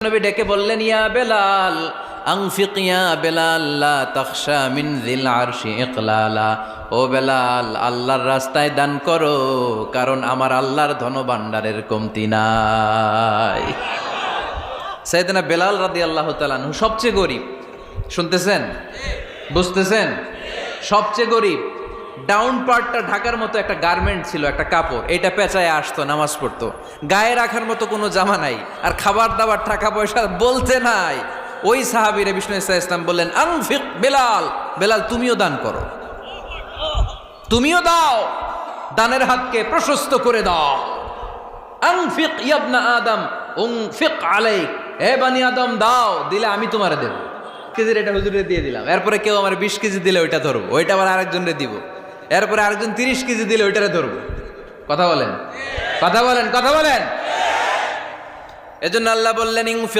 নবী ডেকে বললেন, ইয়া বেলাল আনফিক ইয়া বেলাল লা তাখশা মিন যিল আরশি ইকলালা। ও বেলাল, আল্লাহর রাস্তায় দান করো, কারণ আমার আল্লাহর ধনভাণ্ডারের কমতি নাই। সাইয়েদনা বেলাল রাদিয়াল্লাহু তাআলা আনহু সবচেয়ে গরিব। শুনতেছেন? বুঝতেছেন? সবচেয়ে গরিব। ডাউন পার্টটা ঢাকার মতো একটা গার্মেন্ট ছিল, একটা কাপড়, এটা পেঁচায় আসতো, নামাজ পড়তো। গায়ে রাখার মতো কোনো জামা নাই, আর খাবার দাবার টাকা পয়সা বলতে নাই। ওই সাহাবীরে বিষ্ণু ইসলাম বললেন, আনফিক বেলাল, বেলাল তুমিও দান করো, তুমিও দাও, দানের হাতকে প্রশস্ত করে দাও। আনফিক ইবনা আদম উনফিক আলাইক, হে বানি আদম দাও, দিলে আমি তোমারে দেব। কেজির এটা হুজুরে দিয়ে দিলাম, এরপরে কেউ আমার 20 কেজি দিলে ওইটা ধরবো, ওইটা আবার আরেকজনরে দিব, এরপরে আরেকজন 30 কেজি দিলে ওইটারে ধরবো। কথা বলেন, কথা বলেন, কথা বলেন। এজন্য আল্লাহ বললেন,